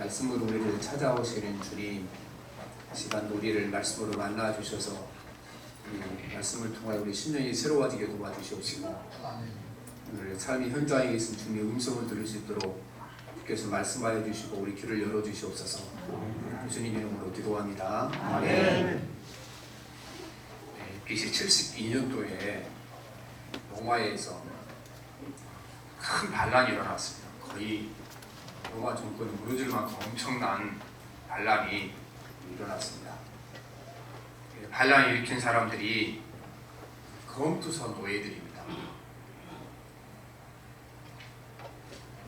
말씀으로 우리를 찾아오시는 주님, 이 시간도 우리를 말씀으로 만나 주셔서 이 말씀을 통하여 우리 심령이 새로워지게 도와주시옵시고, 오늘 삶의 현장에 계신 주님의 음성을 들을 수 있도록 주께서 말씀하여 주시고 우리 귀를 열어 주시옵소서. 주님의 이름으로 기도합니다. 아멘. BC 72년도에 로마에서 큰 반란이 일어났습니다. 거의 로마 정권이 무너질 만큼 엄청난 반란이 일어났습니다. 반란을 일으킨 사람들이 검투사 노예들입니다.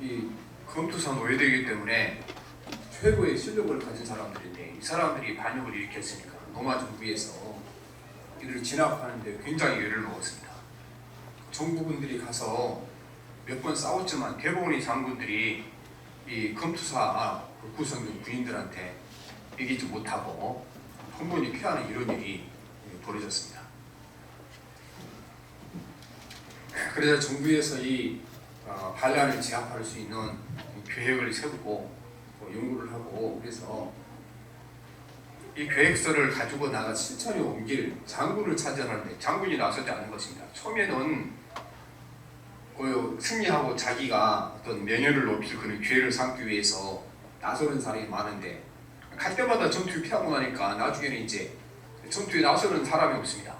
이 검투사 노예들이기 때문에 최고의 실력을 가진 사람들인데, 이 사람들이 반역을 일으켰으니까 로마 정부에서 이를 진압하는데 굉장히 애를 먹었습니다. 정부군들이 가서 몇 번 싸웠지만 대부분의 장군들이 이 검투사 구성된 군인들한테 이기지 못하고 흥분이 피하는 이런 일이 벌어졌습니다. 그래서 정부에서 이 반란을 제압할 수 있는 계획을 세우고 연구를 하고, 그래서 이 계획서를 가지고 나가 실천에 옮길 장군을 찾아내는데 장군이 나서지 않은 것입니다. 처음에는 승리하고 자기가 어떤 명예를 높일 그런 기회를 삼기 위해서 나서는 사람이 많은데, 갈 때마다 전투를 피하고 나니까 나중에는 이제 전투에 나서는 사람이 없습니다.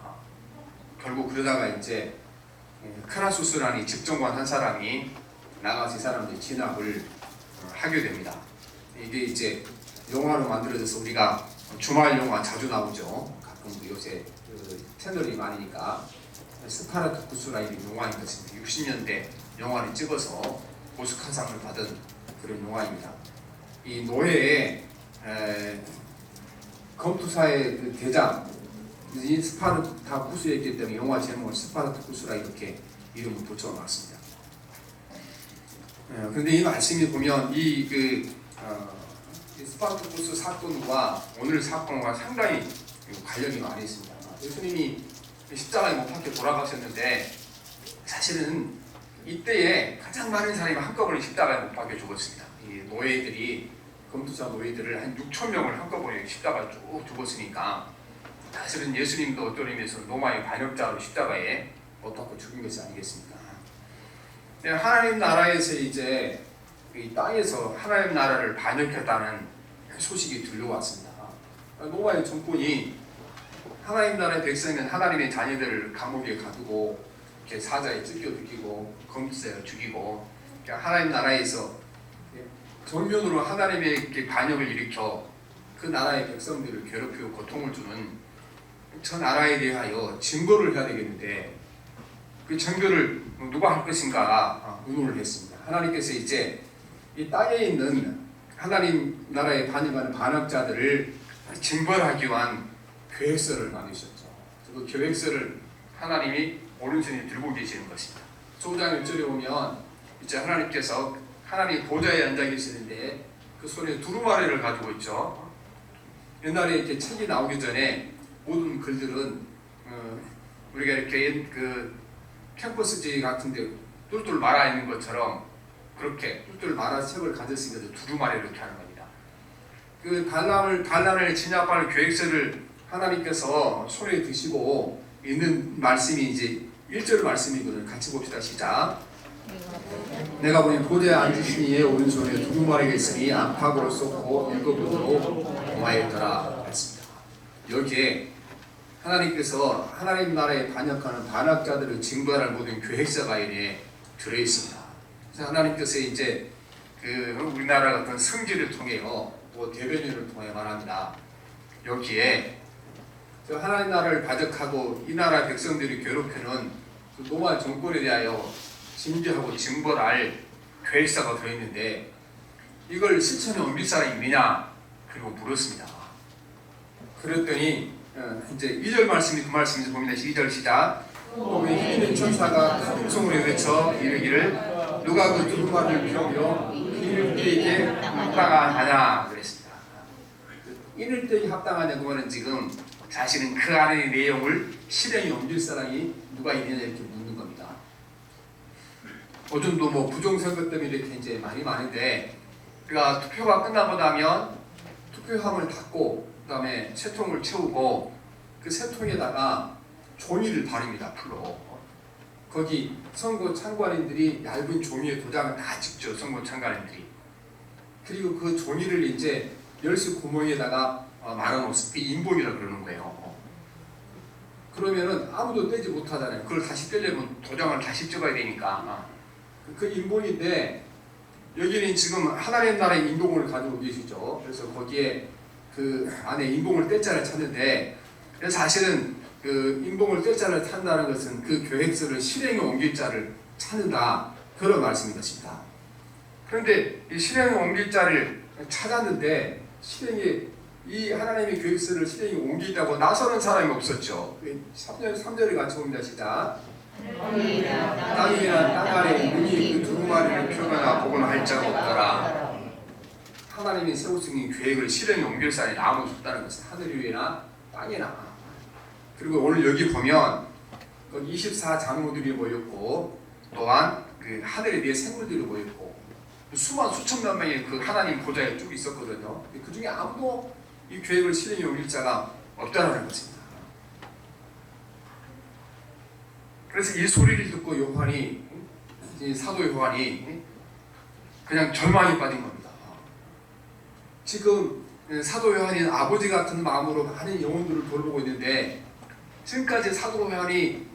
결국 그러다가 이제 크라수스라는 집정관 한 사람이 나가서 이 사람들 진압을 하게 됩니다. 이게 이제 영화로 만들어져서 우리가 주말 영화 자주 나오죠. 가끔 요새 채널이 많으니까. 스파르타쿠스라는 영화인 것입니다. 60년대 영화를 찍어서 오스카상을 받은 그런 영화입니다. 이 노예의 검투사의 그 대장, 이 스파르타쿠스였기 때문에 영화 제목을 스파르타쿠스라 이렇게 이름을 붙여놨습니다. 그런데 이 말씀이 보면 이 스파르타쿠스 사건과 오늘 사건과 상당히 관련이 많이 있습니다. 예수님이 십자가에 못 박혀 돌아가셨는데, 사실은 이때에 가장 많은 사람이 한꺼번에 십자가에 못 박혀 죽었습니다. 이 노예들이, 검투사 노예들을 한 6천 명을 한꺼번에 십자가에 쭉 죽었으니까 사실은 예수님도 어떤 의미에서 로마의 반역자로 십자가에 못 박혀 죽은 것이 아니겠습니까? 하나님 나라에서 이제 이 땅에서 하나님 나라를 반역했다는 소식이 들려왔습니다. 로마의 정권이 하나님 나라의 백성은 하나님의 자녀들을 감옥에 가두고 이렇게 사자에 찢겨 죽이고 검투사에 죽이고, 하나님 나라에서 정면으로 하나님의 반역을 일으켜 그 나라의 백성들을 괴롭히고 고통을 주는 저 나라에 대하여 증거를 해야 되겠는데, 그 증거를 누가 할 것인가 의논을 했습니다. 하나님께서 이제 이 땅에 있는 하나님 나라에 반역하는 반역자들을 징벌하기 위한 계획서를 만드셨죠. 그 계획서를 하나님이 오른손에 들고 계시는 것입니다. 5장 1절에 보면 이제 하나님께서 하나님 보좌에 앉아 계시는데 그 손에 두루마리를 가지고 있죠. 옛날에 이렇게 책이 나오기 전에 모든 글들은 우리가 이렇게 그 캠퍼스지 같은데 뚫뚫 말아 있는 것처럼 그렇게 뚫뚫 말아서 책을 가졌으니까 두루마리를 이렇게 하는 겁니다. 그 반란을 진압하는 계획서를 하나님께서 손에 드시고 있는 말씀이 이제 1절 말씀이거든요. 같이 봅시다. 시작. 내가 보니 보좌에 앉으신 이의 오른손에 두루마리가 있으니 안팎으로 쏟고 일곱으로 공하였더라 했습니다. 여기에 하나님께서 하나님 나라에 반역하는 반역자들을 징벌할 모든 계획서가 이에 들어있습니다. 그래서 하나님께서 이제 우리나라 같은 성지를 통해요, 또 대변인을 통해 말합니다. 여기에 하나님 나라를 반역하고 이 나라 백성들이 괴롭히는 그 로마 정권에 대하여 징계하고 징벌할 계획서가 들어있는데, 이걸 실천에 옮길 사람이 있느냐? 그리고 물었습니다. 그랬더니 이제 2절 말씀이 그 말씀에서 보면 2절 시작. 또 힘있는 천사가 큰 음성으로 외쳐 이르기를 누가 그 두루마리를 펴며 이를 때에게 합당하냐 그랬습니다. 이를 때에 합당하냐 그거는 지금 사실은 그 안의 내용을 실행에 옮길 사람이 누가 있느냐 이렇게 묻는 겁니다. 요즘도 부정선거 때문에 이렇게 이제 많이 많은데, 그러니까 투표가 끝나고 나면 투표함을 닫고 그다음에 새 통을 채우고 그 새 통에다가 종이를 바릅니다. 풀로. 거기 선거 참관인들이 얇은 종이에 도장을 다 찍죠. 선거 참관인들이. 그리고 그 종이를 이제 열쇠 구멍에다가 말아놓습니다. 그 인봉이라고 그러는 거예요. 그러면은 아무도 떼지 못하잖아요. 그걸 다시 떼려면 도장을 다시 찍어야 되니까. 그 인봉인데 여기는 지금 하나님 나라의 인봉을 가지고 계시죠. 그래서 거기에 그 안에 인봉을 뗄자를 찾는데, 그래서 사실은 그 인봉을 뗄자를 찾는다는 것은 그 계획서를 실행에 옮길 자를 찾는다, 그런 말씀인 것입니다. 그런데 이 실행에 옮길 자를 찾았는데 실행에 이 하나님의 계획서를 실행에 옮기다고 나서는 사람이 없었죠. 3절에 같이 봅니다. 시작. 땅이나 땅 아래 눈이 그 두루마리를 펴거나 보거나 할 자가 없더라. 하나님이 세우신 계획을 실행에 옮길 사람이 아무도 없다는 것은 하늘 위에나 땅이나. 그리고 오늘 여기 보면 24장로들이 모였고 또한 그 하늘에 대해 생물들이 모였고 수만 수천 몇 명의 그 하나님 보좌에 쭉 있었거든요. 그 중에 아무도 이 계획을 실행에 옮길 자가 없다는 것입니다. 그래서 이 소리를 듣고 요한이, 사도 요한이 그냥 절망에 빠진 겁니다. 지금 사도 요한이 아버지 같은 마음으로 많은 영혼들을 돌보고 있는데, 지금까지 사도 요한이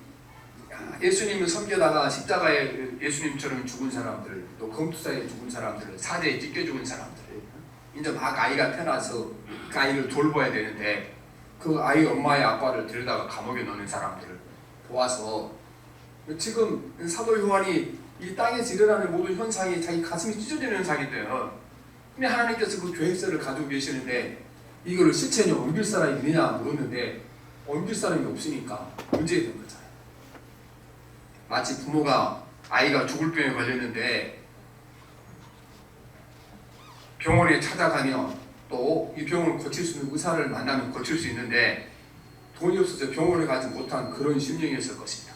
예수님을 섬기다가 십자가에 예수님처럼 죽은 사람들, 또 검투사에 죽은 사람들, 사제에 찢겨 죽은 사람들, 이제 막 아이가 태어나서 그 아이를 돌봐야 되는데 그 아이 엄마의 아빠를 데려다가 감옥에 넣는 사람들을 보아서, 지금 사도 요한이 이 땅에서 일어나는 모든 현상이 자기 가슴이 찢어지는 현상인데요. 근데 하나님께서 그 계획서를 가지고 계시는데 이거를 실천에 옮길 사람이 있느냐 물었는데 옮길 사람이 없으니까 문제가 된 거잖아요. 마치 부모가 아이가 죽을 병에 걸렸는데 병원에 찾아가면 또 이 병을 고칠 수 있는 의사를 만나면 고칠 수 있는데 돈이 없어서 병원에 가지 못한 그런 심령이었을 것입니다.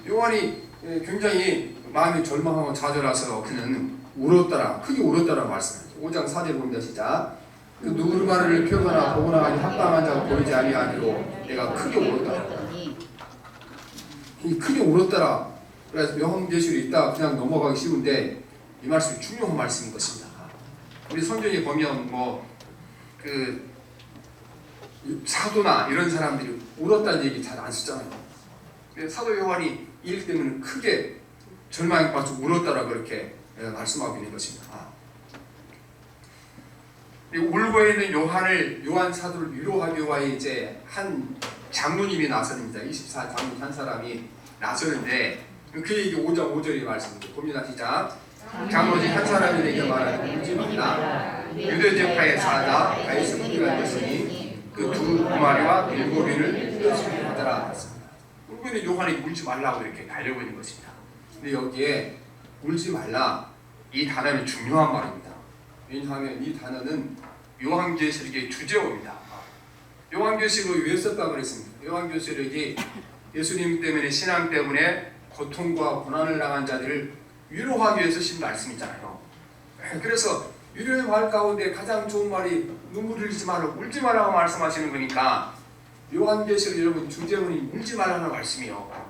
요한이 굉장히 마음이 절망하고 좌절해서 그는 울었더라, 크게 울었더라 말씀합니다. 5장 4절 봅니다. 시작. 그 누르마리를 펴거나 보거나 하니 합당한 자가 보이지 아니하기로 내가 크게 울었더라. 이 크게 울었더라. 그래서 요한계시록이 있다 그냥 넘어가기 쉬운데 이 말씀이 중요한 말씀인 것입니다. 우리 성경에 보면 그 사도나 이런 사람들이 울었다는 얘기 잘 안 쓰잖아요. 사도 요한이 이 일 때문에 크게 절망에 빠져 울었다라고 그렇게 말씀하고 있는 것입니다. 울고 있는 요한 사도를 위로하기 위하여 이제 한 장로님이 나섭니다. 24장로 한 사람이 나서는데 그 얘기 5장 5절의 말씀입니다. 봅니다. 시작. 장로직 한 사람이 내게 말하되 울지 말라. 유대제파의 사자 가이스 무리가 있으니 그 두 마리와 7인을 받아라 했습니다. 울고 있는 요한이 울지 말라고 이렇게 달려고 있는 것입니다. 근데 여기에 울지 말라 이 단어는 중요한 말입니다. 왜냐하면 이 단어는 요한계시록의 주제어입니다. 요한계시록을 왜 썼다고 그랬습니까? 요한계시록이 예수님 때문에 신앙 때문에 고통과 고난을 당한 자들을 위로하기 위해서 쓰신 말씀이잖아요. 그래서 위로의 말 가운데 가장 좋은 말이 눈물을 흘리지 말라, 울지 말라고 말씀하시는 거니까 요한계시록 여러분 주제문이 울지 말라는 말씀이요.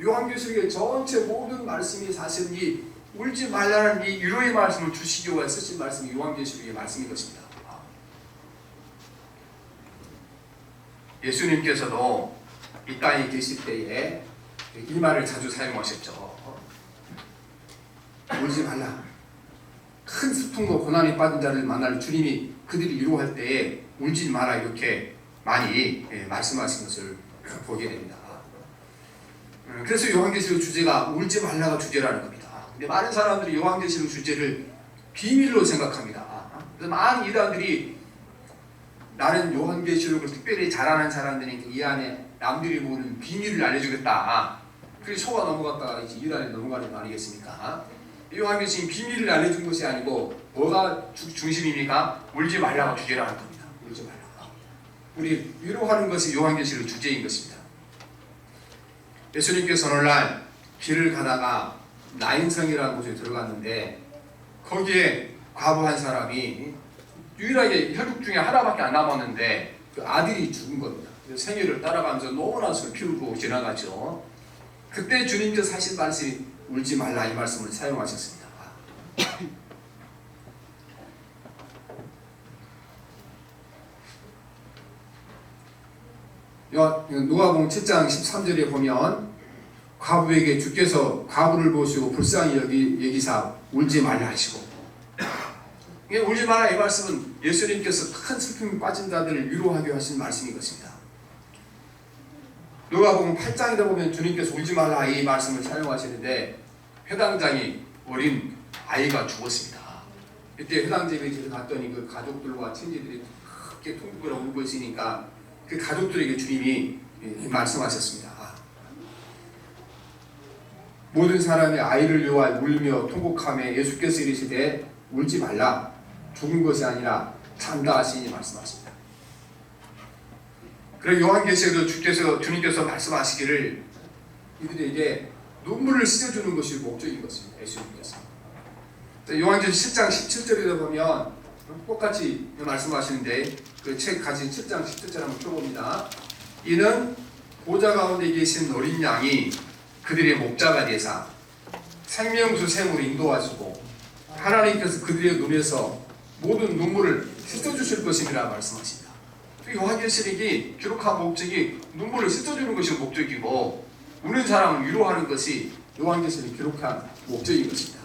요한계시록의 전체 모든 말씀이 사실 이 울지 말라는 이 위로의 말씀을 주시기 위해 쓰신 말씀이 요한계시록의 말씀인 것입니다. 예수님께서도 이 땅에 계실 때에 이 말을 자주 사용하셨죠. 울지 말라. 큰 슬픔과 고난에 빠진 자를 만날 주님이 그들이 위로할 때에 울지 마라 이렇게 많이 말씀하신 것을 보게 됩니다. 그래서 요한계시록 주제가 울지 말라가 주제라는 겁니다. 근데 많은 사람들이 요한계시록 주제를 비밀로 생각합니다. 그래서 많은 이단들이 나는 요한계시록을 특별히 잘하는 사람들이니까 이 안에 남들이 모르는 비밀을 알려주겠다. 그래서 속아 넘어갔다가 이제 이단에 넘어가는 거 아니겠습니까? 요한계시록이 비밀을 알려준 것이 아니고 뭐가 중심입니까? 울지 말라고 주제라는 겁니다. 울지 말라. 우리 위로하는 것이 요한계시록 주제인 것입니다. 예수님께서 오늘날 길을 가다가 나인성이라는 곳에 들어갔는데 거기에 과부 한 사람이 유일하게 혈육 중에 하나밖에 안 남았는데 그 아들이 죽은 겁니다. 생애를 따라가면서 너무나 슬피우고 지나가죠. 그때 주님께서 하신 말씀이 울지 말라 이 말씀을 사용하셨습니다. 누가복음 7장 13절에 보면 과부에게 주께서 과부를 보시고 불쌍히 여기사 울지 말라 하시고, 울지 말라 이 말씀은 예수님께서 큰 슬픔에 빠진 자들을 위로하게 하신 말씀인 것입니다. 누가복음 8장에 보면 주님께서 울지 말라 이 말씀을 사용하시는데 회당장이 어린 아이가 죽었습니다. 그때 회당집에 갔더니 그 가족들과 친지들이 크게 통곡을 울고 있으니까 그 가족들에게 주님이 말씀하셨습니다. 모든 사람이 아이를 위하여 울며 통곡하며 예수께서 이르시되 울지 말라, 죽은 것이 아니라 잔다 하시니 말씀하십니다. 그리고 요한계시록에도 주님께서 말씀하시기를 이들에게 눈물을 씻어주는 것이 목적인 것입니다. 예수님께서 요한계시록 10장 17절에 보면 똑같이 말씀하시는데 그 책 가진 7장 17절 한번 펴봅니다. 이는 보좌 가운데 계신 어린 양이 그들의 목자가 되사 생명수 샘으로 인도하시고 하나님께서 그들의 눈에서 모든 눈물을 씻어주실 것임이라 말씀하십니다. 요한계시록이 기록한 목적이 눈물을 씻어주는 것이 목적이고 우는 사람을 위로하는 것이 요한계시록이 기록한 목적인 것입니다.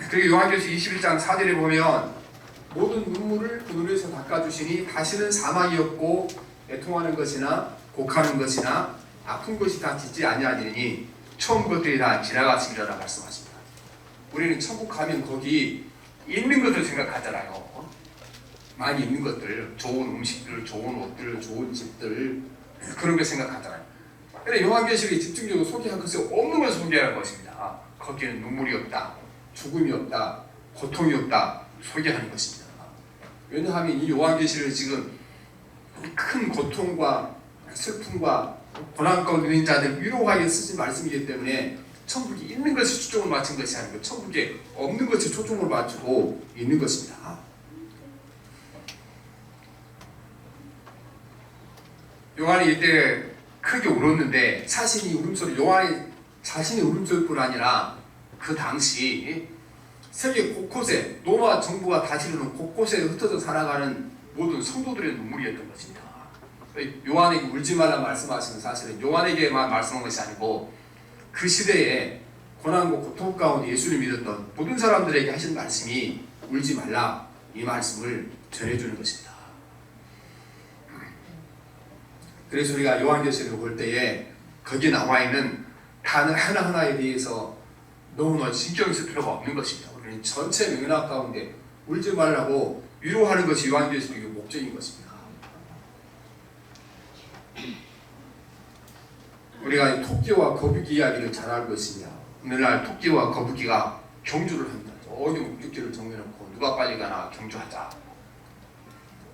그리고 요한계시록 21장 4절에 보면 모든 눈물을 그 눈에서 닦아주시니 다시는 사망이 없고 애통하는 것이나 곡하는 것이나 아픈 것이 다 짓지 아니하리니 처음 것들이 다 지나갔습니다라고 말씀하십니다. 우리는 천국 가면 거기 있는 것을 생각하잖아요. 많이 있는 것들, 좋은 음식들, 좋은 옷들, 좋은 집들, 그런 걸 생각하잖아요. 그런데 요한계시록이 집중적으로 소개한 것은 없는 걸 소개하는 것입니다. 거기에는 눈물이 없다, 죽음이 없다, 고통이 없다 소개하는 것입니다. 왜냐하면 이 요한계시록을 지금 큰 고통과 슬픔과 고난 가운데 있는 자들 위로하게 쓰신 말씀이기 때문에 천국이 있는 것에 초점을 맞춘 것이 아니고 천국에 없는 것에 초점을 맞추고 있는 것입니다. 요한이 이때 크게 울었는데 사실 이 울음소리 요한이 자신의 울음소리뿐 아니라 그 당시 세계 곳곳에 로마 정부가 다스리는 곳곳에 흩어져 살아가는 모든 성도들의 눈물이었던 것입니다. 요한에게 울지 말라 말씀하시는 사실은 요한에게만 말씀한 것이 아니고 그 시대에 고난과 고통 가운데 예수를 믿었던 모든 사람들에게 하신 말씀이 울지 말라 이 말씀을 전해주는 것입니다. 그래서 우리가 요한계시록을 볼 때에 거기에 나와 있는 단어 하나하나에 대해서 너무나 신경 쓸 필요가 없는 것입니다. 우리는 전체 맥락 가운데 울지 말라고 위로하는 것이 요한계시록의 목적인 것입니다. 우리가 토끼와 거북이 이야기를 잘 알고 있습니다. 오늘날 토끼와 거북이가 경주를 합니다. 어디 목적지를 정해놓고 누가 빨리 가나 경주하자.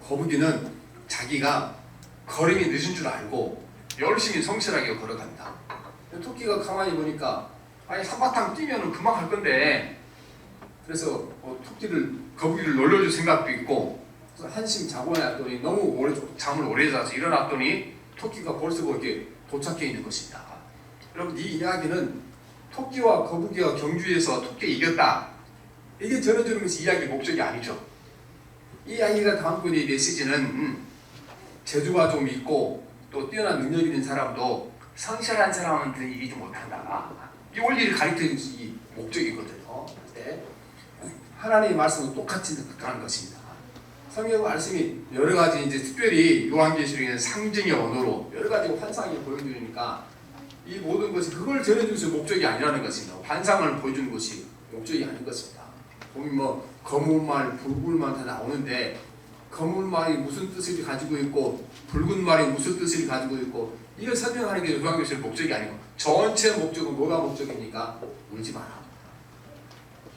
거북이는 자기가 걸음이 늦은 줄 알고 열심히 성실하게 걸어간다. 토끼가 가만히 보니까 아니 한바탕 뛰면 금방 갈 건데 그래서 거북이를 놀려줄 생각도 있고 한심 자고 놨더니 너무 잠을 오래 자서 일어났더니 토끼가 벌써 거기에 도착해 있는 것입니다. 여러분 이 이야기는 토끼와 거북이가 경주에서 토끼 이겼다 이게 전해주는 것이 이야기 목적이 아니죠. 이 이야기가 담고 있는 메시지는 재주가 좀 있고 또 뛰어난 능력 있는 사람도 성실한 사람한테는 이기지 못한다. 이 원리를 가르치는 것이 목적이거든요. 네. 하나님의 말씀은 똑같이 가는 것입니다. 성경 말씀이 여러 가지 이제 특별히 요한계시록에는 상징의 언어로 여러 가지 환상을 보여주니까 이 모든 것이 그걸 전해주는 것이 목적이 아니라는 것입니다. 환상을 보여주는 것이 목적이 아닌 것입니다. 보면 뭐 검은 말, 붉은 말 다 나오는데 검은 말이 무슨 뜻을 가지고 있고 붉은 말이 무슨 뜻을 가지고 있고 이걸 설명하는 게 요한계시록 목적이 아니고 전체 목적은 뭐가 목적입니까? 울지 마라.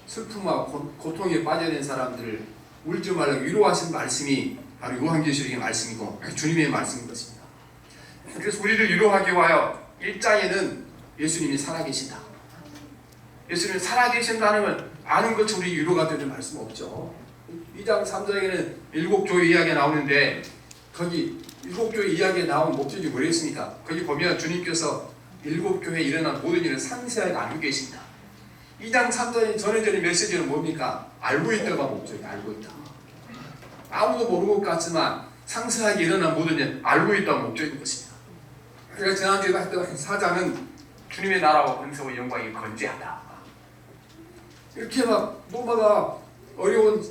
슬픔과 고통에 빠져있는 사람들을 울지 말라 위로하신 말씀이 바로 요한계시록의 말씀이고 주님의 말씀인 것입니다. 그래서 우리를 위로하기 위하여 1장에는 예수님이 살아계신다. 예수님이 살아계신다는 건 아는 것처럼 우리 위로가 되는 말씀 없죠. 2장 3장에는 7교회 이야기가 나오는데 거기 7교회 이야기에 나온 목적이 뭐였습니까? 거기 보면 주님께서 7교회에 일어난 모든 일을 상세하게 알고 계십니다. 2장 3장의 전해지는 메시지는 뭡니까? 알고 있다가 목적이 알고 있다. 아무도 모르는 것 같지만 상세하게 일어난 모든 일 알고 있다가 목적인 것입니다. 제가 지난주에 했던 4장은 주님의 나라와 권세와 영광이 건재하다. 이렇게 막 노마가 어려운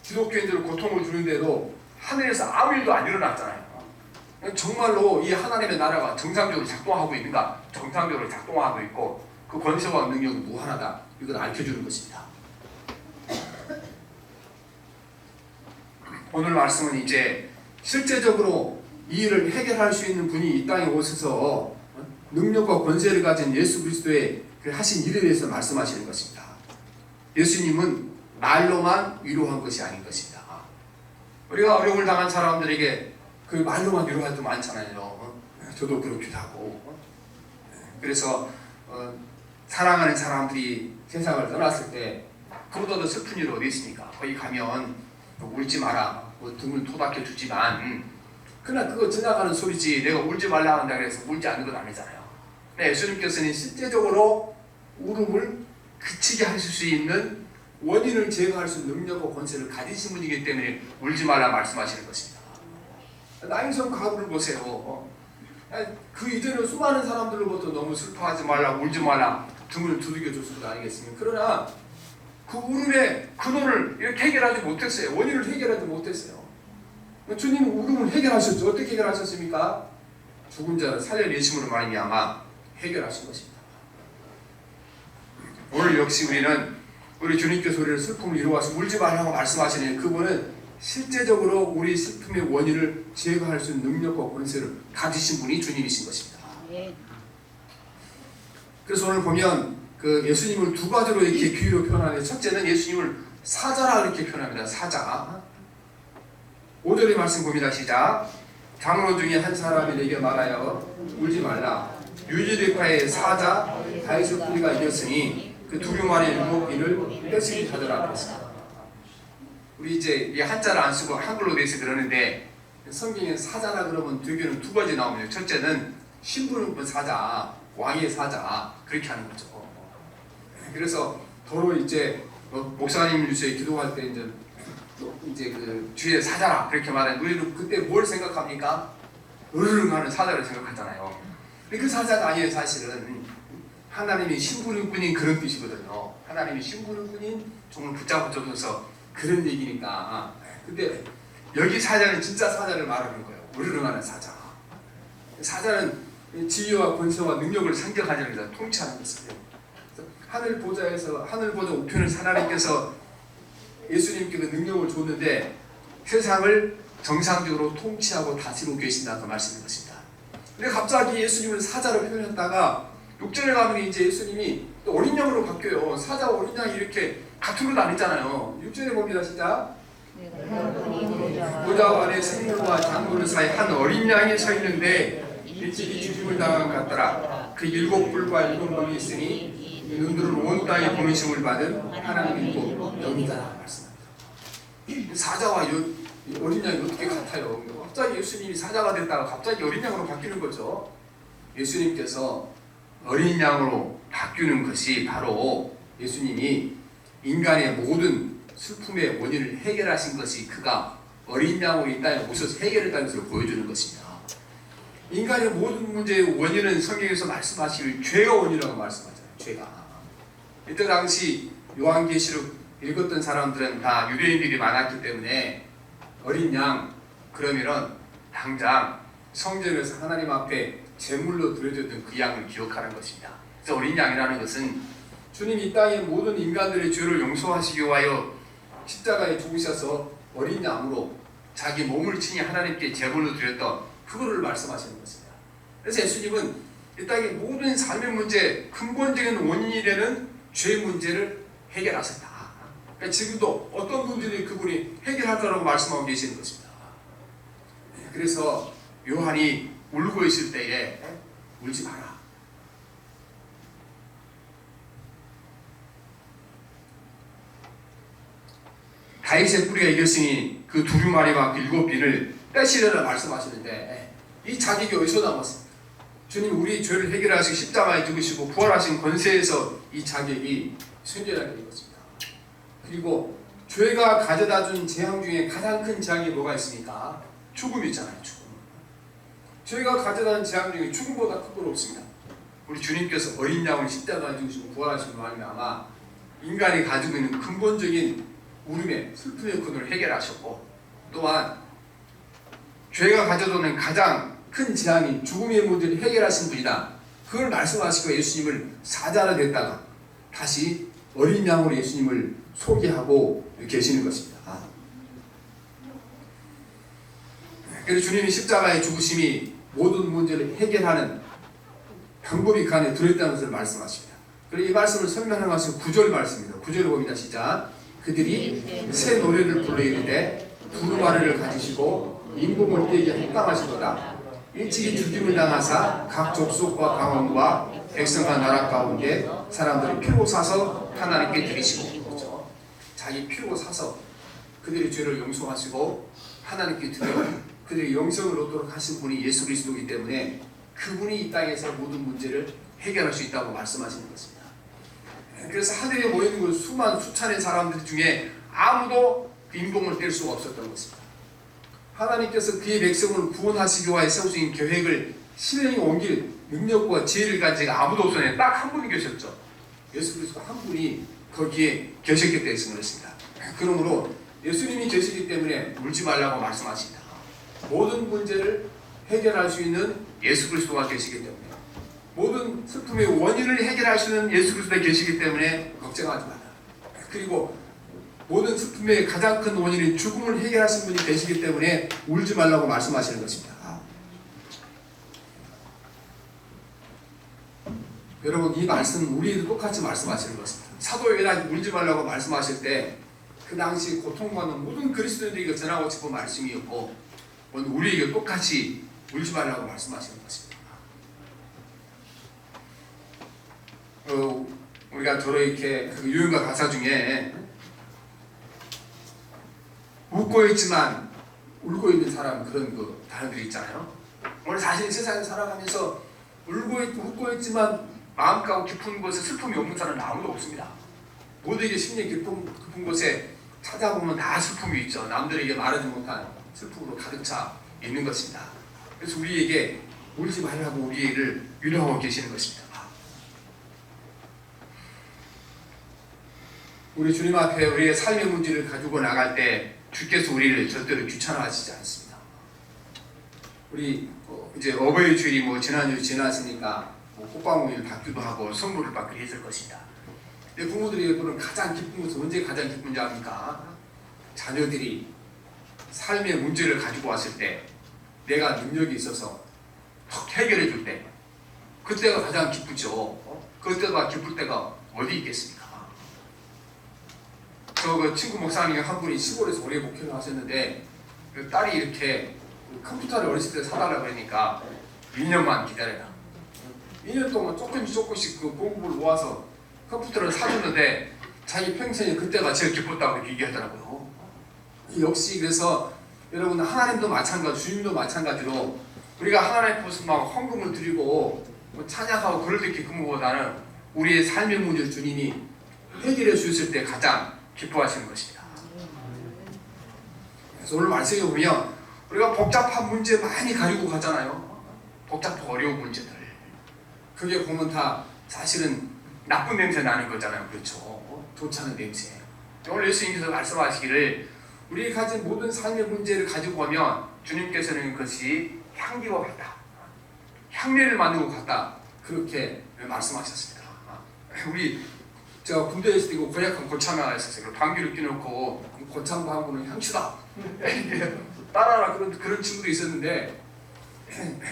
기독교인들을 고통을 주는데도 하늘에서 아무 일도 안 일어났잖아요. 정말로 이 하나님의 나라가 정상적으로 작동하고 있는가? 정상적으로 작동하고 있고 그 권세와 능력은 무한하다. 이걸 알려주는 것입니다. 오늘 말씀은 이제 실제적으로 이 일을 해결할 수 있는 분이 이 땅에 오셔서 능력과 권세를 가진 예수 그리스도의 그 하신 일에 대해서 말씀하시는 것입니다. 예수님은 말로만 위로한 것이 아닌 것입니다. 우리가 어려움을 당한 사람들에게 그 말로만 위로할 때 많잖아요. 저도 그렇기도 하고. 그래서 사랑하는 사람들이 세상을 떠났을 때 그보다 더 슬픈 일이 어디 있습니까? 거기 가면 울지 마라, 등을 토닥여 주지만 그러나 그거 지나가는 소리지 내가 울지 말라 한다 그래서 울지 않는 건 아니잖아요. 네, 예수님께서는 실제적으로 울음을 그치게 하실 수 있는 원인을 제거할 수 있는 능력과 권세를 가지신 분이기 때문에 울지 말라 말씀하시는 것입니다. 나인성 가부를 보세요. 그 이전에 수많은 사람들로부터 너무 슬퍼하지 말라, 울지 말라 등을 두들겨 줬을 것 아니겠습니까? 그러나 그 울음의 근원을 이렇게 해결하지 못했어요. 원인을 해결하지 못했어요. 주님은 울음을 해결하셨죠. 어떻게 해결하셨습니까? 죽은 자를 살려내심으로 말미암아 해결하신 것입니다. 오늘 역시 우리 주님께서 우리를 슬픔을 이루어서 울지 말라고 말씀하시는 그분은 실제적으로 우리 슬픔의 원인을 제거할 수 있는 능력과 권세를 가지신 분이 주님이신 것입니다. 그래서 오늘 보면 그 예수님을 두 가지로 이렇게 비유로 표현하는데 첫째는 예수님을 사자라 이렇게 표현합니다. 사자. 5절의 말씀 봅니다. 시작. 장로 중에 한 사람이 내게 말하여 울지 말라. 유지리파의 사자 다윗의 뿌리가 이겼으니 그 두루마리 일목인을 떼시기 하더라 그랬습니다. 우리 이제 이 한자를 안 쓰고 한글로 돼서 그러는데 성경에 사자라 그러면 되게는 두 가지 나오네요. 첫째는 신부는 사자, 왕의 사자 그렇게 하는 거죠. 그래서 더러 이제 목사님 요새 기도할 때 이제 그 주의 사자라 그렇게 말하는 우리는 그때 뭘 생각합니까? 으르렁하는 사자를 생각하잖아요. 근데 그 사자가 아니에요. 사실은 하나님이 신부름꾼인 그런 뜻이거든요. 하나님이 신부름꾼인 종을 붙잡아줘서 그런 얘기니까. 근데 여기 사자는 진짜 사자를 말하는 거예요. 으르렁하는 사자. 사자는 지위와 권세와 능력을 상징하는 겁니다. 통치하는 것이에요. 하늘 보좌에서 하늘 보좌 우편을 하나님께서 예수님께 그 능력을 줬는데 세상을 정상적으로 통치하고 다스리고 계신다 그 말씀인 것입니다. 근데 갑자기 예수님을 사자로 표현했다가 6절에 가면 이제 예수님이 또 어린 양으로 바뀌어요. 사자와 어린 양이 이렇게 같은 건 아니잖아요. 6절에 봅니다. 시작. 보좌 안에 생물과 장물 사이 한 어린 양이 서 있는데 일찍이 죽임을 당한 것 같더라. 그 7뿔과 7몸이 있으니 눈들은 온 땅에 보내심을 받은 하나님의 또 영이다 말씀합니다. 사자와 어린 양이 어떻게 같아요? 갑자기 예수님이 사자가 됐다가 갑자기 어린 양으로 바뀌는 거죠. 예수님께서 어린 양으로 바뀌는 것이 바로 예수님이 인간의 모든 슬픔의 원인을 해결하신 것이 그가 어린 양으로 이 땅에 오셔서 해결했다는 것을 보여주는 것입니다. 인간의 모든 문제의 원인은 성경에서 말씀하시길 죄가 원인이라고 말씀하잖아요. 죄가. 이때 당시 요한계시록 읽었던 사람들은 다 유대인들이 많았기 때문에 어린 양 그러면은 당장 성전에서 하나님 앞에 제물로 드려졌던 그 양을 기억하는 것입니다. 그래서 어린 양이라는 것은 주님 이 땅의 모든 인간들의 죄를 용서하시기 위하여 십자가에 죽으셔서 어린 양으로 자기 몸을 친히 하나님께 제물로 드렸던 그거를 말씀하시는 것입니다. 그래서 예수님은 이 땅의 모든 삶의 문제 근본적인 원인이 되는 죄 문제를 해결하셨다. 그러니까 지금도 어떤 문제를 그분이 해결할 거라고 말씀하고 계시는 것입니다. 그래서 요한이 울고 있을 때에 울지 마라. 다윗의 뿌리가 이겼으니 그 두루마리와 그 7빈을 빼시려라 말씀하시는데 이 자격이 어디서 나왔습니까? 주님 우리 죄를 해결하시고 십자가에 죽으시고 부활하신 권세에서 이 자격이 생겨나게 되었습니다. 그리고 죄가 가져다준 재앙 중에 가장 큰 재앙이 뭐가 있습니까? 죽음이잖아요. 죽음. 죄가 가져다준 재앙 중에 죽음보다 큰 건 없습니다. 우리 주님께서 어린 양을 십자가에 죽으시고 부활하신 말미암아 인간이 가지고 있는 근본적인 울음의 슬픔의 근원을 해결하셨고, 또한 죄가 가져다는 가장 큰 재앙인 죽음의 문제를 해결하신 분이다. 그걸 말씀하시고 예수님을 사자로 냈다가 다시 어린 양으로 예수님을 소개하고 계시는 것입니다. 그래서 주님이 십자가의 죽으심이 모든 문제를 해결하는 방법이 그 안에 들어있다는 것을 말씀하십니다. 그리고 이 말씀을 설명하신 9절 말씀입니다. 9절을 봅니다. 시작. 그들이 새 노래를 불러 이르되 두루마리를 가지시고 임금을 떼게 합당하시도다. 일찍이 죽임을 당하사 각 족속과 강원과 백성과 나라 가운데 사람들이 피로 사서 하나님께 드리시고, 그렇죠? 자기 피로 사서 그들의 죄를 용서하시고 하나님께 드려 그들의 영생을 얻도록 하신 분이 예수 그리스도이기 때문에 그분이 이 땅에서 모든 문제를 해결할 수 있다고 말씀하시는 것입니다. 그래서 하늘에 모이는 그 수찬의 사람들 중에 아무도 임금을 뗄 수가 없었던 것입니다. 하나님께서 그의 백성을 구원하시기 위해 세우신 계획을 실행에 옮길 능력과 지혜를 가진 자가 아무도 없었는데 딱 한 분이 계셨죠. 예수 그리스도 한 분이 거기에 계셨기 때문에 그렇습니다. 그러므로 예수님이 계시기 때문에 울지 말라고 말씀하십니다. 모든 문제를 해결할 수 있는 예수 그리스도가 계시기 때문에, 모든 슬픔의 원인을 해결할 수 있는 예수 그리스도가 계시기 때문에 걱정하지 마라. 그리고 모든 슬픔의 가장 큰 원인인 죽음을 해결하신 분이 계시기 때문에 울지 말라고 말씀하시는 것입니다. 여러분, 이 말씀 우리에도 똑같이 말씀하시는 것입니다. 사도 요한이 울지 말라고 말씀하실 때 그 당시 고통받는 모든 그리스도인들에게 전하고 싶은 말씀이었고, 오늘 우리에게 똑같이 울지 말라고 말씀하시는 것입니다. 우리가 저로 이렇게 그 유행가 가사 중에 웃고 있지만 울고 있는 사람, 그런 그 단어들이 있잖아요. 오늘 사실 세상에 살아가면서 웃고 있지만 마음 가고 깊은 곳에 슬픔이 없는 사람은 아무도 없습니다. 모두에게 심리 깊은 곳에 찾아보면 다 슬픔이 있죠. 남들에게 말하지 못한 슬픔으로 가득 차 있는 것입니다. 그래서 우리에게 울지 말라고 우리를 위로하고 계시는 것입니다. 우리 주님 앞에 우리의 삶의 문제를 가지고 나갈 때 주께서 우리를 절대로 귀찮아하시지 않습니다. 우리 이제 어버이 주일이 지난주 지났으니까 꽃방울을 받기도 하고 선물을 받기도 했을 것입니다. 근데 부모들이 보는 가장 기쁜 것은 언제 가장 기쁜지 압니까? 자녀들이 삶의 문제를 가지고 왔을 때 내가 능력이 있어서 턱 해결해 줄 때, 그때가 가장 기쁘죠. 그때가 기쁠 때가 어디 있겠습니까? 그 친구 목사님 한 분이 시골에서 오래 목회를 하셨는데 그 딸이 이렇게 컴퓨터를 어렸을 때 사달라고 그러니까 2년만 기다려라. 2년 동안 조금씩 그 공부를 모아서 컴퓨터를 사줬는데 자기 평생에 그때가 제일 기뻤다고 얘기하더라고요. 역시 그래서 여러분, 하나님도 마찬가지, 주님도 마찬가지로 우리가 하나님 앞에서 막 헌금을 드리고 찬양하고 그럴 때 기쁜 것보다는 우리의 삶의 문제를 주님이 해결해 주셨을 때 가장 기뻐하시는 것입니다. 그래서 오늘 말씀에 보면 우리가 복잡한 문제 많이 가지고 가잖아요. 복잡하고 어려운 문제들. 그게 보면 다 사실은 나쁜 냄새 나는 거잖아요. 그렇죠? 좋지 않은 냄새. 오늘 예수님께서 말씀하시기를 우리 가진 모든 삶의 문제를 가지고 오면 주님께서는 그것이 향기와 같다, 향례를 만들고 같다, 그렇게 말씀하셨습니다. 우리 제가 군대에 있을 때 고약한 고참을 했었어요. 방귀를 뀌놓고 고참 방구는 향수다 따라라, 그런 친구도 있었는데,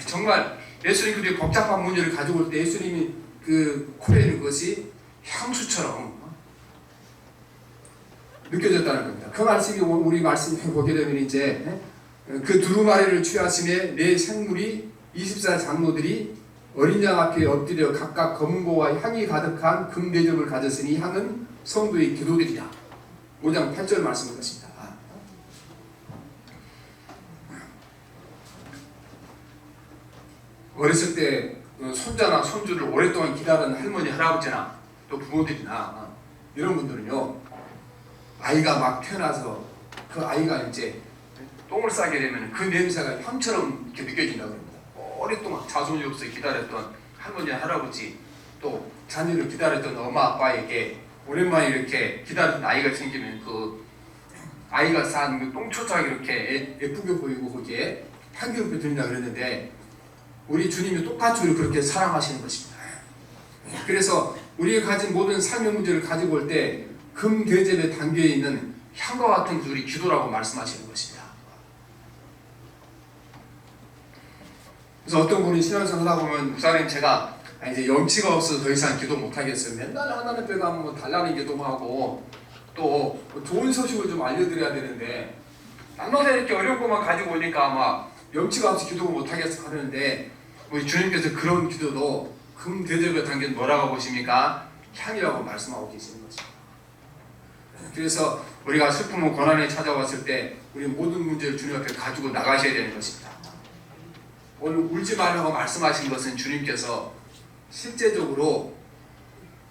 정말 예수님 그 복잡한 문제를 가지고 올 때 예수님이 그 코에 있는 것이 향수처럼 느껴졌다는 겁니다. 그 말씀이 우리 말씀을 보게 되면 이제 그 두루마리를 취하심에 내 생물이 24 장로들이 어린 양 앞에 엎드려 각각 검은고와 향이 가득한 금대접을 가졌으니 향은 성도의 기도들이다. 5장 8절 말씀인 것입니다. 어렸을 때 손자나 손주를 오랫동안 기다리는 할머니, 할아버지나 또 부모들이나 이런 분들은요, 아이가 막 태어나서 그 아이가 이제 똥을 싸게 되면 그 냄새가 향처럼 이렇게 느껴진다고 합니다. 오랫동안 자손이 없어 기다렸던 할머니, 할아버지, 또 자녀를 기다렸던 엄마, 아빠에게 오랜만에 이렇게 기다렸던 아이가 생기면 그 아이가 싼 그 똥초짝이 이렇게 예쁘게 보이고 거기에 향기롭게 들린다 그랬는데, 우리 주님이 똑같이 우리 그렇게 사랑하시는 것입니다. 그래서 우리가 가진 모든 삶의 문제를 가지고 올 때 금대접에 담겨 있는 향과 같은 우리 기도라고 말씀하시는 것입니다. 그래서 어떤 분이 신앙생활 하다 보면, 목사님 제가 이제 염치가 없어서 더 이상 기도 못 하겠어요. 맨날 하나님 뵈가 뭐 달라는 기도하고 또 좋은 소식을 좀 알려드려야 되는데, 날마다 이렇게 어려운 것만 가지고 오니까 막 염치가 없어 기도를 못 하겠어 하는데, 우리 주님께서 그런 기도도 금대접에 담긴 뭐라고 보십니까? 향이라고 말씀하고 계시는 것입니다. 그래서 우리가 슬픔과 고난이 찾아왔을 때 우리 모든 문제를 주님 앞에 가지고 나가셔야 되는 것입니다. 오늘 울지 말라고 말씀하신 것은 주님께서 실제적으로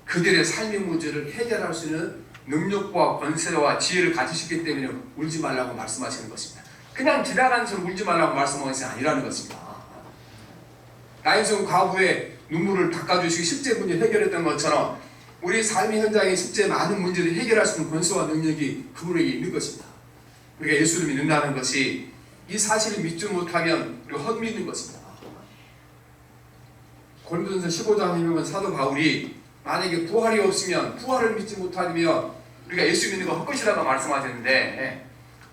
그들의 삶의 문제를 해결할 수 있는 능력과 권세와 지혜를 가지셨기 때문에 울지 말라고 말씀하시는 것입니다. 그냥 지나가면서 울지 말라고 말씀하는 것이 아니라는 것입니다. 나인성 과부의 눈물을 닦아주시고 실제 문제 해결했던 것처럼 우리 삶의 현장에 실제 많은 문제를 해결할 수 있는 권세와 능력이 그분에게 있는 것입니다. 우리가 예수를 믿는다는 것이 이 사실을 믿지 못하면 우리가 헛믿는 것입니다. 고린도전서 15장에 보면 사도 바울이 만약에 부활이 없으면, 부활을 믿지 못하면 우리가 예수 믿는 거 헛것이라고 말씀하셨는데,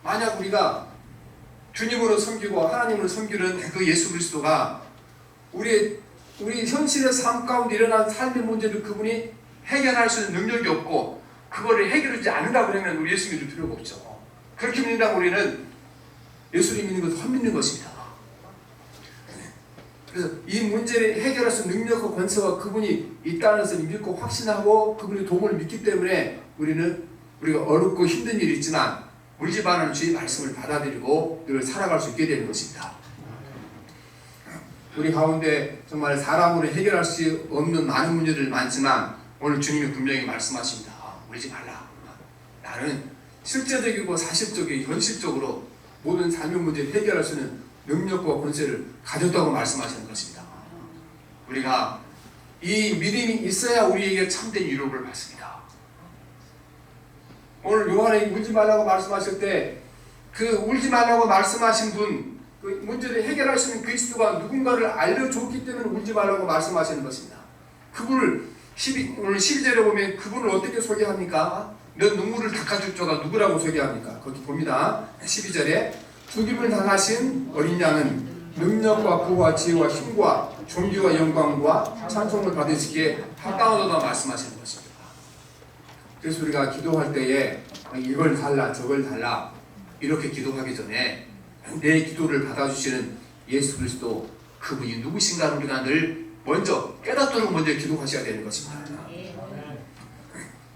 만약 우리가 주님으로 섬기고 하나님으로 섬기는 그 예수 그리스도가 우리 현실의 삶 가운데 일어난 삶의 문제를 그분이 해결할 수 있는 능력이 없고 그거를 해결하지 않는다 그러면 우리 예수 믿을 필요가 없죠. 그렇게 믿는다면 우리는 예수를 믿는 것을 헛믿는 것입니다. 그래서 이 문제를 해결할 수 있는 능력과 권세와 그분이 있다는 것을 믿고 확신하고 그분의 도움을 믿기 때문에 우리가 어렵고 힘든 일이 있지만 울지 말라는 주의 말씀을 받아들이고 늘 살아갈 수 있게 되는 것입니다. 우리 가운데 정말 사람으로 해결할 수 없는 많은 문제들 많지만 오늘 주님이 분명히 말씀하십니다. 울지 말라. 나는 실제적이고 사실적이고 현실적으로 모든 삶의 문제를 해결할 수 있는 능력과 권세를 가졌다고 말씀하시는 것입니다. 우리가 이 믿음이 있어야 우리에게 참된 위로를 받습니다. 오늘 요한에 울지 말라고 말씀하실 때 그 울지 말라고 말씀하신 분, 그 문제를 해결할 수 있는 그리스도가 누군가를 알려줬기 때문에 울지 말라고 말씀하시는 것입니다. 그분을 오늘 12절에 보면 그분을 어떻게 소개합니까? 너 눈물을 닦아줄 자가 누구라고 소개합니까? 거기 봅니다. 12절에 죽임을 당하신 어린 양은 능력과 부와 지혜와 힘과 존귀와 영광과 찬송을 받으시기에 합당하다고 말씀하시는 것입니다. 그래서 우리가 기도할 때에 이걸 달라 저걸 달라 이렇게 기도하기 전에 내 기도를 받아주시는 예수 그리스도 그분이 누구신가를 우리가 늘 먼저 깨닫도록 먼저 기도하셔야 되는 것입니다.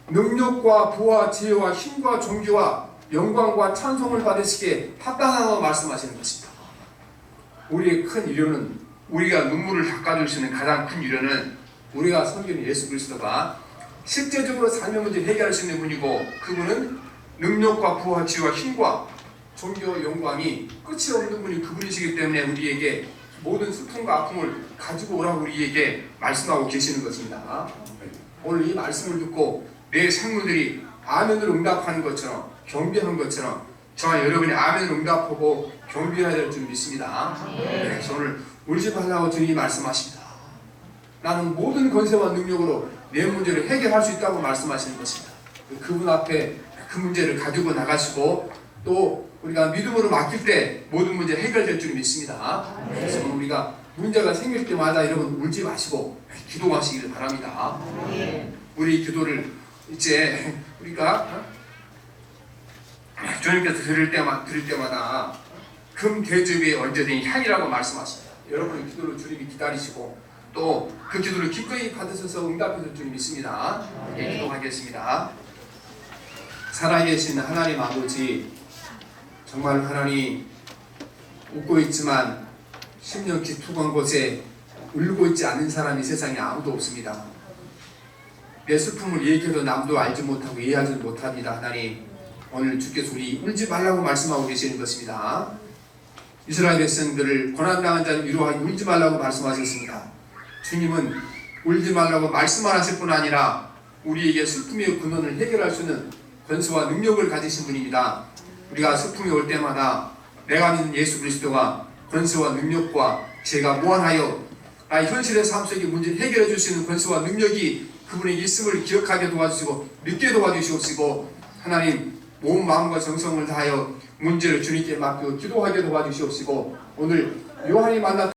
능력과 부와 지혜와 힘과 존귀와 영광과 찬송을 받으시기에 합당하다고 말씀하시는 것입니다. 우리의 큰 위로는, 우리가 눈물을 닦아줄 수 있는 가장 큰 위로는 우리가 섬기는 예수 그리스도가 실제적으로 삶의 문제를 해결할 수 있는 분이고, 그분은 능력과 부와 지혜와 힘과 존귀와 영광이 끝이 없는 분이 그분이시기 때문에 우리에게 모든 슬픔과 아픔을 가지고 오라고 우리에게 말씀하고 계시는 것입니다. 오늘 이 말씀을 듣고 내 생물들이 아멘으로 응답하는 것처럼, 경배한 것처럼 저와 여러분이 아멘으로 응답하고 경배해야 될 줄 믿습니다. 그래서 오늘 울지 말라고 주님이 말씀하십니다. 나는 모든 권세와 능력으로 내 문제를 해결할 수 있다고 말씀하시는 것입니다. 그분 앞에 그 문제를 가지고 나가시고 또 우리가 믿음으로 맡길 때 모든 문제 해결될 줄 믿습니다. 그래서 우리가 문제가 생길 때마다 여러분 울지 마시고 기도하시기를 바랍니다. 우리 기도를 이제 우리가 주님께서 드릴 때마다 금 대접이 언제든지 향이라고 말씀하십니다. 여러분의 기도를 주님이 기다리시고 또 그 기도를 기꺼이 받으셔서 응답해 줄 줄 믿습니다. 기도하겠습니다. 살아계신 하나님 아버지, 정말 하나님 웃고 있지만 심령 깊은 곳에 울고 있지 않는 사람이 세상에 아무도 없습니다. 내 슬픔을 얘기해도 남도 알지 못하고 이해하지 못합니다. 하나님, 오늘 주께서 우리 울지 말라고 말씀하고 계시는 것입니다. 이스라엘 백성들을 고난당한 자를 위로하기 울지 말라고 말씀하셨습니다. 주님은 울지 말라고 말씀만 하실 뿐 아니라 우리에게 슬픔의 근원을 해결할 수 있는 권세와 능력을 가지신 분입니다. 우리가 슬픔이 올 때마다 내가 믿는 예수 그리스도가 권세와 능력과 제가 무한하여 나의 현실의 삶 속의 문제를 해결해 줄 수 있는 권세와 능력이 그분에게 있음을 기억하게 도와주시고 믿게 도와주시옵시고, 하나님 온 마음과 정성을 다하여 문제를 주님께 맡기고 기도하게 도와주시옵시고, 오늘 요한이 만났던